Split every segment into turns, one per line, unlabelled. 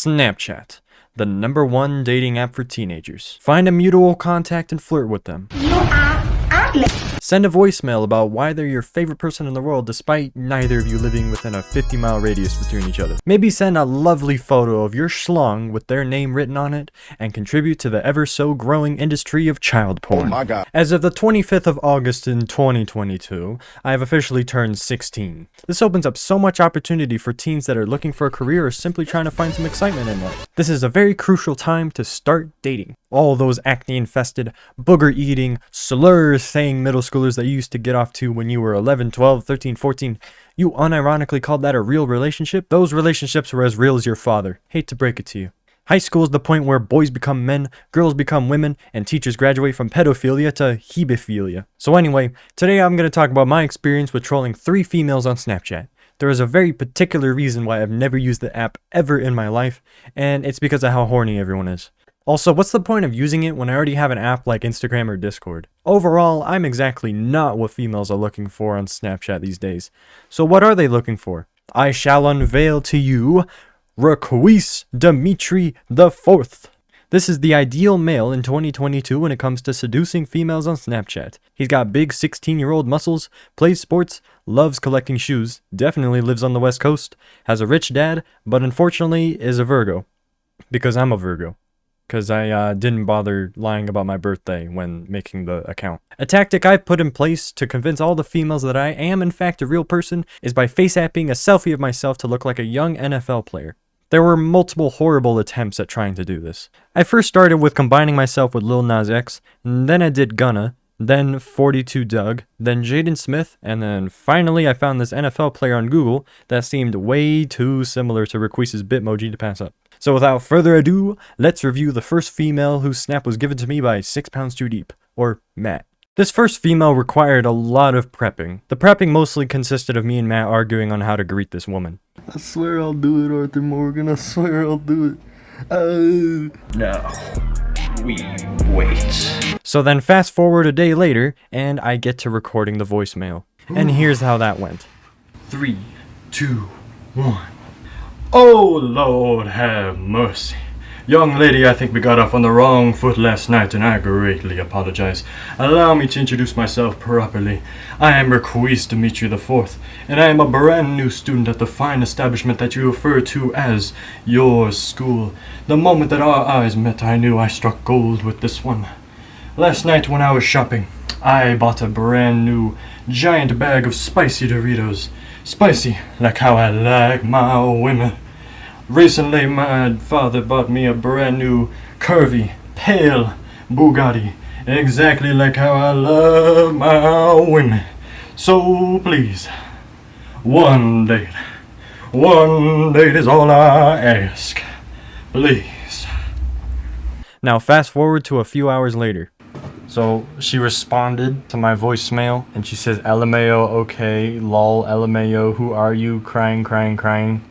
Snapchat, the #1 dating app for teenagers. Find a mutual contact and flirt with them.
You are ugly.
Send a voicemail about why they're your favorite person in the world despite neither of you living within a 50-mile radius between each other. Maybe send a lovely photo of your schlong with their name written on it and contribute to the ever so growing industry of child porn.
Oh my God.
As of the 25th of August in 2022, I have officially turned 16. This opens up so much opportunity for teens that are looking for a career or simply trying to find some excitement in life. This is a very crucial time to start dating. All those acne-infested, booger-eating, slur-saying middle schoolers that you used to get off to when you were 11, 12, 13, 14, you unironically called that a real relationship? Those relationships were as real as your father. Hate to break it to you. High school is the point where boys become men, girls become women, and teachers graduate from pedophilia to hebephilia. So anyway, today I'm going to talk about my experience with trolling 3 females on Snapchat. There is a very particular reason why I've never used the app ever in my life, and it's because of how horny everyone is. Also, what's the point of using it when I already have an app like Instagram or Discord? Overall, I'm exactly not what females are looking for on Snapchat these days. So what are they looking for? I shall unveil to you Requise Dimitri IV. This is the ideal male in 2022 when it comes to seducing females on Snapchat. He's got big 16-year-old muscles, plays sports, loves collecting shoes, definitely lives on the West Coast, has a rich dad, but unfortunately is a Virgo. Because I'm a Virgo. Because I didn't bother lying about my birthday when making the account. A tactic I've put in place to convince all the females that I am in fact a real person is by face-apping a selfie of myself to look like a young NFL player. There were multiple horrible attempts at trying to do this. I first started with combining myself with Lil Nas X, then I did Gunna, then 42 Doug, then Jaden Smith, and then finally I found this NFL player on Google that seemed way too similar to Requise's Bitmoji to pass up. So without further ado, let's review the first female whose snap was given to me by 6 Pounds Too Deep, or Matt. This first female required a lot of prepping. The prepping mostly consisted of me and Matt arguing on how to greet this woman.
I swear I'll do it, Arthur Morgan. I swear I'll do it.
Now, we wait.
So then fast forward a day later, and I get to recording the voicemail. And here's how that went.
3, 2, 1. Oh, Lord have mercy. Young lady, I think we got off on the wrong foot last night, and I greatly apologize. Allow me to introduce myself properly. I am Requise Dimitri IV, and I am a brand new student at the fine establishment that you refer to as your school. The moment that our eyes met, I knew I struck gold with this one. Last night when I was shopping, I bought a brand new giant bag of spicy Doritos. Spicy, like how I like my women. Recently, my father bought me a brand new, curvy, pale Bugatti, exactly like how I love my women. So please, one date is all I ask. Please.
Now fast forward to a few hours later. So she responded to my voicemail and she says, LMAO, okay, lol, LMAO, who are you, crying.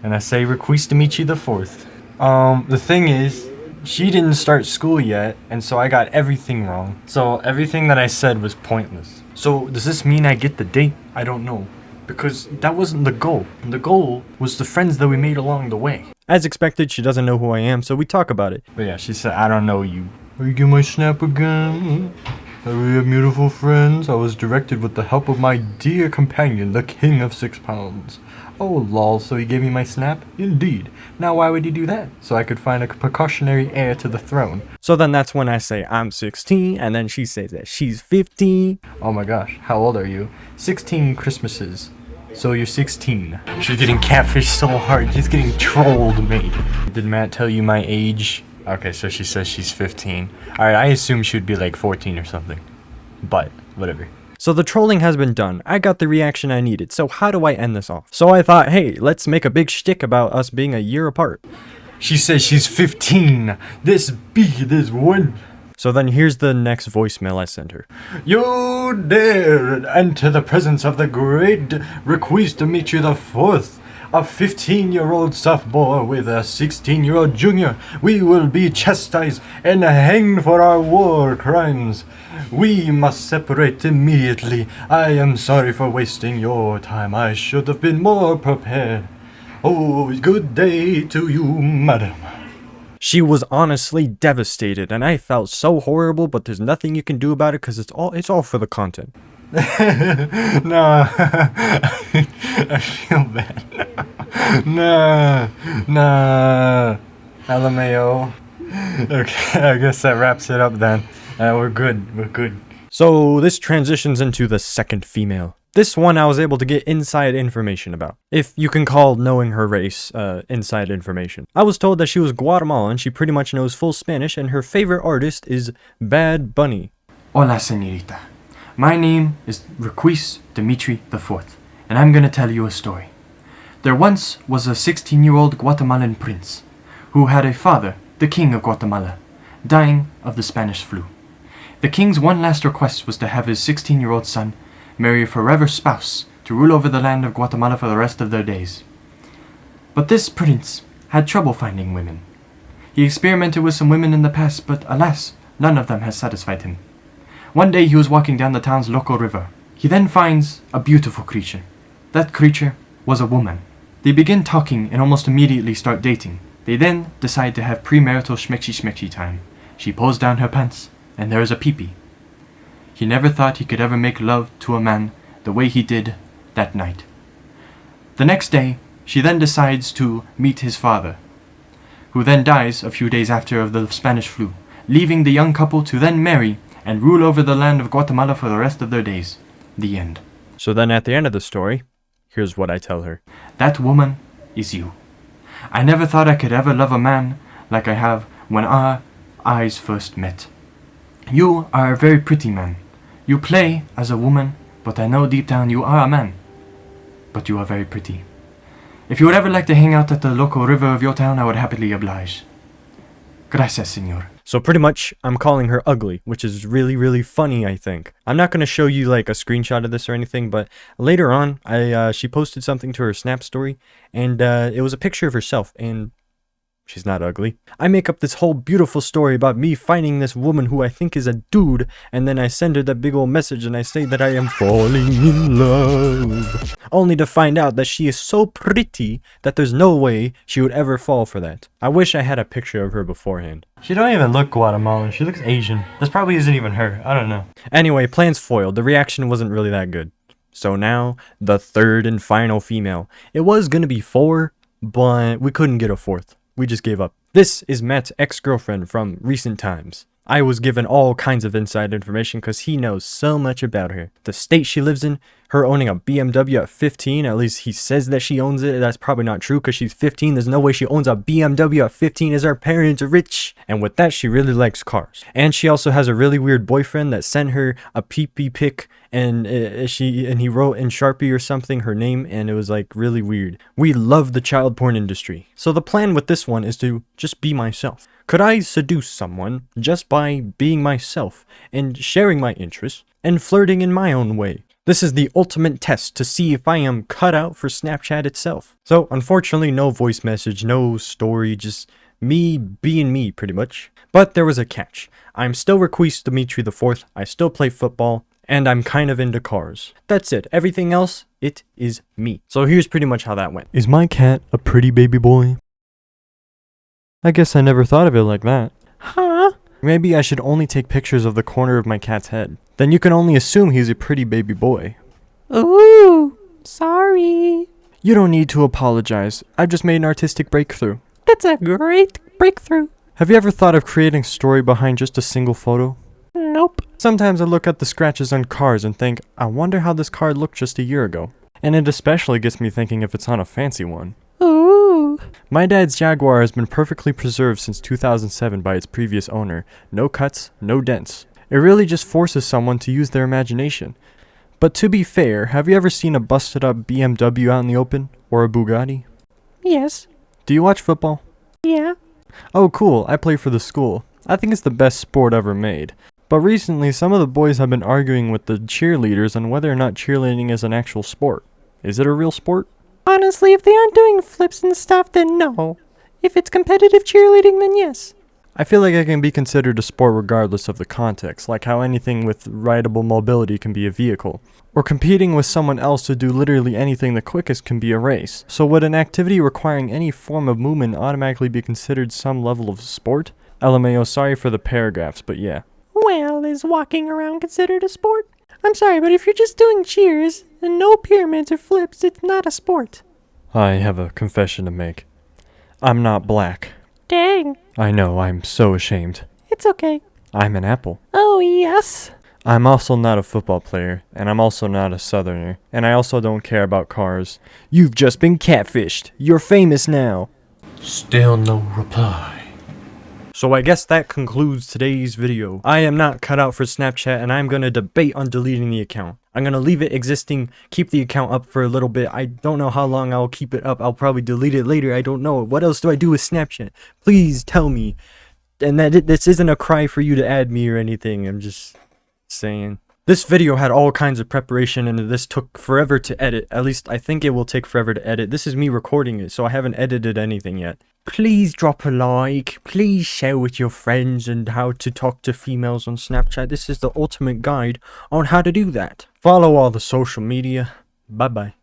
And I say, Requise Dimitri IV. The thing is, she didn't start school yet, and so I got everything wrong. So everything that I said was pointless. So does this mean I get the date? I don't know. Because that wasn't the goal. The goal was the friends that we made along the way. As expected, she doesn't know who I am, so we talk about it. But yeah, she said, I don't know you. Will you get my snap again? Are we beautiful friends? I was directed with the help of my dear companion, the king of 6 pounds. Oh lol, so he gave me my snap? Indeed. Now why would he do that? So I could find a precautionary heir to the throne. So then that's when I say I'm 16, and then she says that she's 15. Oh my gosh, how old are you? 16 Christmases. So you're 16. She's getting catfished so hard, she's getting trolled, mate. Did Matt tell you my age? Okay, so she says she's 15. Alright, I assume she would be like 14 or something. But, whatever. So the trolling has been done. I got the reaction I needed, so how do I end this off? So I thought, hey, let's make a big shtick about us being a year apart. She says she's 15. This one. So then here's the next voicemail I sent her. You dare enter the presence of the great Requise Dimitri IV. A 15-year-old sophomore with a 16-year-old junior. We will be chastised and hanged for our war crimes. We must separate immediately. I am sorry for wasting your time. I should have been more prepared. Oh, good day to you, madam. She was honestly devastated, and I felt so horrible, but there's nothing you can do about it because it's all for the content.
No, I feel bad. No, LMAO. Okay, I guess that wraps it up then. We're good.
So this transitions into the second female. This one I was able to get inside information about, if you can call knowing her race inside information. I was told that she was Guatemalan, she pretty much knows full Spanish, and her favorite artist is Bad Bunny.
Hola, señorita. My name is Requis Dimitri IV, and I'm gonna tell you a story. There once was a 16-year-old Guatemalan prince who had a father, the king of Guatemala, dying of the Spanish flu. The king's one last request was to have his 16-year-old son marry a forever spouse to rule over the land of Guatemala for the rest of their days. But this prince had trouble finding women. He experimented with some women in the past, but alas, none of them has satisfied him. One day he was walking down the town's local river. He then finds a beautiful creature. That creature was a woman. They begin talking and almost immediately start dating. They then decide to have premarital schmexy time. She pulls down her pants, and there is a pee-pee. He never thought he could ever make love to a man the way he did that night. The next day, she then decides to meet his father, who then dies a few days after of the Spanish flu, leaving the young couple to then marry and rule over the land of Guatemala for the rest of their days. The end.
So then at the end of the story, here's what I tell her.
That woman is you. I never thought I could ever love a man like I have when our eyes first met. You are a very pretty man. You play as a woman, but I know deep down you are a man. But you are very pretty. If you would ever like to hang out at the local river of your town, I would happily oblige. Gracias, señor.
So pretty much, I'm calling her ugly, which is really, really funny, I think. I'm not going to show you like a screenshot of this or anything, but later on, she posted something to her Snap story, and it was a picture of herself, and she's not ugly. I make up this whole beautiful story about me finding this woman who I think is a dude, and then I send her that big old message and I say that I am falling in love. Only to find out that she is so pretty that there's no way she would ever fall for that. I wish I had a picture of her beforehand.
She don't even look Guatemalan. She looks Asian. This probably isn't even her. I don't know.
Anyway, plans foiled. The reaction wasn't really that good. So now, the third and final female. It was gonna be 4, but we couldn't get a 4th. We just gave up. This is Matt's ex-girlfriend from recent times. I was given all kinds of inside information because he knows so much about her. The state she lives in, her owning a BMW at 15, at least he says that she owns it. That's probably not true because she's 15. There's no way she owns a BMW at 15 as her parents are rich. And with that, she really likes cars. And she also has a really weird boyfriend that sent her a pee-pee pic, and he wrote in Sharpie or something her name, and it was like really weird. We love the child porn industry. So the plan with this one is to just be myself. Could I seduce someone just by being myself and sharing my interests and flirting in my own way? This is the ultimate test to see if I am cut out for Snapchat itself. So unfortunately, no voice message, no story, just me being me pretty much. But there was a catch. I'm still Requis Dimitri IV, I still play football, and I'm kind of into cars. That's it. Everything else, it is me. So here's pretty much how that went.
Is my cat a pretty baby boy? I guess I never thought of it like that.
Huh?
Maybe I should only take pictures of the corner of my cat's head. Then you can only assume he's a pretty baby boy.
Ooh, sorry.
You don't need to apologize. I just made an artistic breakthrough.
That's a great breakthrough.
Have you ever thought of creating a story behind just a single photo?
Nope.
Sometimes I look at the scratches on cars and think, I wonder how this car looked just a year ago. And it especially gets me thinking if it's on a fancy one.
Ooh.
My dad's Jaguar has been perfectly preserved since 2007 by its previous owner. No cuts, no dents. It really just forces someone to use their imagination. But to be fair, have you ever seen a busted up BMW out in the open? Or a Bugatti?
Yes.
Do you watch football?
Yeah.
Oh cool, I play for the school. I think it's the best sport ever made. But recently, some of the boys have been arguing with the cheerleaders on whether or not cheerleading is an actual sport. Is it a real sport?
Honestly, if they aren't doing flips and stuff, then no. If it's competitive cheerleading, then yes.
I feel like it can be considered a sport regardless of the context, like how anything with rideable mobility can be a vehicle. Or competing with someone else to do literally anything the quickest can be a race. So would an activity requiring any form of movement automatically be considered some level of sport? LMAO, sorry for the paragraphs, but yeah.
Well, is walking around considered a sport? I'm sorry, but if you're just doing cheers and no pyramids or flips, it's not a sport.
I have a confession to make. I'm not black.
Dang.
I know, I'm so ashamed.
It's okay.
I'm an apple.
Oh, yes.
I'm also not a football player, and I'm also not a southerner, and I also don't care about cars. You've just been catfished. You're famous now.
Still no reply.
So I guess that concludes today's video. I am not cut out for Snapchat, and I'm gonna debate on deleting the account. I'm gonna leave it existing, keep the account up for a little bit. I don't know how long I'll keep it up. I'll probably delete it later. I don't know. What else do I do with Snapchat? Please tell me. And that this isn't a cry for you to add me or anything. I'm just saying. This video had all kinds of preparation, and this took forever to edit. At least I think it will take forever to edit. This is me recording it, so I haven't edited anything yet. Please drop a like. Please share with your friends and how to talk to females on Snapchat. This is the ultimate guide on how to do that. Follow all the social media. Bye bye.